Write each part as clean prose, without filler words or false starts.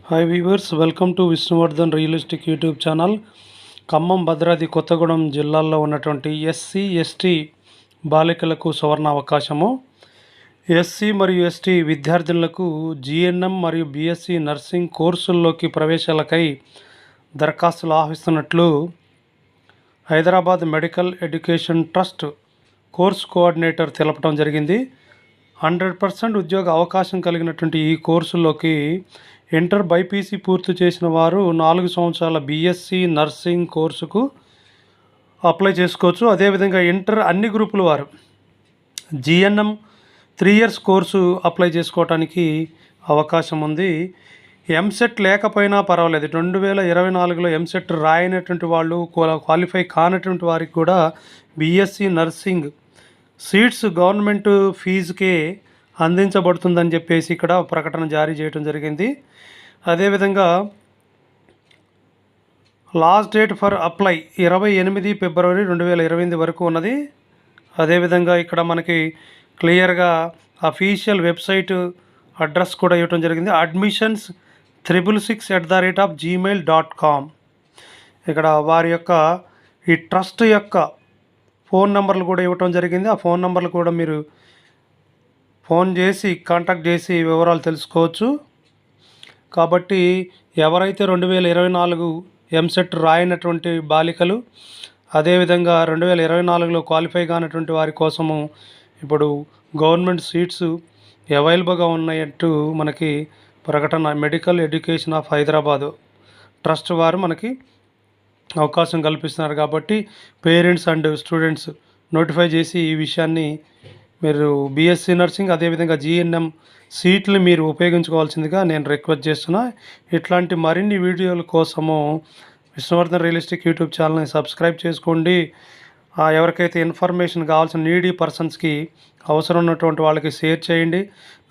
Hi weavers, welcome to Vishnuvardhan realistic YouTube channel. Khammam, Bhadradri Kothagudem జిల్లాల్లో ఉన్నటువంటి SC ST బాలికలకు సువర్ణ అవకాశము. ఎస్సీ మరియు ఎస్టీ విద్యార్థులకు జిఎన్ఎం మరియు బిఎస్సి నర్సింగ్ కోర్సుల్లోకి ప్రవేశాలకై దరఖాస్తులు ఆహ్వానిస్తున్నట్లు Hyderabad medical education trust course coordinator తెలపడం జరిగింది. 100% ఉద్యోగ అవకాశం కలిగినటువంటి ఈ కోర్సుల్లోకి ఇంటర్ బైపీసీ పూర్తి చేసిన వారు 4 సంవత్సరాల బీఎస్సీ నర్సింగ్ కోర్సుకు అప్లై చేసుకోవచ్చు. అదేవిధంగా ఇంటర్ అన్ని గ్రూపుల వారు జిఎన్ఎం 3 ఇయర్స్ కోర్సు అప్లై చేసుకోవటానికి అవకాశం ఉంది. ఎంసెట్ లేకపోయినా పర్వాలేదు. 2024లో ఎంసెట్ రాయనటువంటి వాళ్ళు, క్వాలిఫై కానటువంటి వారికి కూడా బీఎస్సీ నర్సింగ్ సీట్స్ గవర్నమెంట్ ఫీజుకే అందించబడుతుందని చెప్పేసి ఇక్కడ ప్రకటన జారీ చేయడం జరిగింది. అదేవిధంగా లాస్ట్ డేట్ ఫర్ అప్లై 28 ఫిబ్రవరి 2028 వరకు ఉన్నది. అదేవిధంగా ఇక్కడ మనకి క్లియర్గా అఫీషియల్ వెబ్సైట్ అడ్రస్ కూడా ఇవ్వడం జరిగింది. admissions666@gmail.com. ఇక్కడ వారి యొక్క ఈ ట్రస్ట్ యొక్క ఫోన్ నెంబర్లు కూడా ఇవ్వటం జరిగింది. ఆ ఫోన్ నెంబర్లు కూడా మీరు ఫోన్ చేసి కాంటాక్ట్ చేసి వివరాలు తెలుసుకోవచ్చు. కాబట్టి ఎవరైతే 2024 ఎంసెట్ రాయనటువంటి బాలికలు, అదేవిధంగా 2024లో క్వాలిఫై కానటువంటి వారి కోసము ఇప్పుడు గవర్నమెంట్ సీట్స్ అవైలబుల్గా ఉన్నాయంటూ మనకి ప్రకటన medical education of Hyderabad trust వారు మనకి అవకాశం కల్పిస్తున్నారు. కాబట్టి పేరెంట్స్ అండ్ స్టూడెంట్స్ నోటిఫై చేసి ఈ విషయాన్ని మీరు బీఎస్సీ నర్సింగ్ అదేవిధంగా జిఎన్ఎం సీట్లు మీరు ఉపయోగించుకోవాల్సిందిగా నేను రిక్వెస్ట్ చేస్తున్నా. ఇట్లాంటి మరిన్ని వీడియోల కోసము విష్ణువర్ధన్ రియలిస్టిక్ యూట్యూబ్ ఛానల్ని సబ్స్క్రైబ్ చేసుకోండి. ఎవరికైతే ఇన్ఫర్మేషన్ కావాల్సిన నీడీ పర్సన్స్కి అవసరం ఉన్నటువంటి వాళ్ళకి షేర్ చేయండి.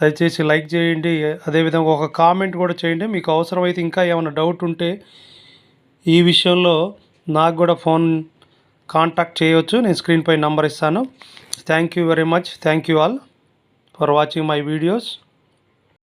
దయచేసి లైక్ చేయండి. అదేవిధంగా ఒక కామెంట్ కూడా చేయండి. మీకు అవసరమైతే ఇంకా ఏమైనా డౌట్ ఉంటే ఈ విషయంలో నాకు కూడా ఫోన్ కాంటాక్ట్ చేయవచ్చు. నేను స్క్రీన్పై నంబర్ ఇస్తాను. Thank you very much. Thank you all for watching my videos.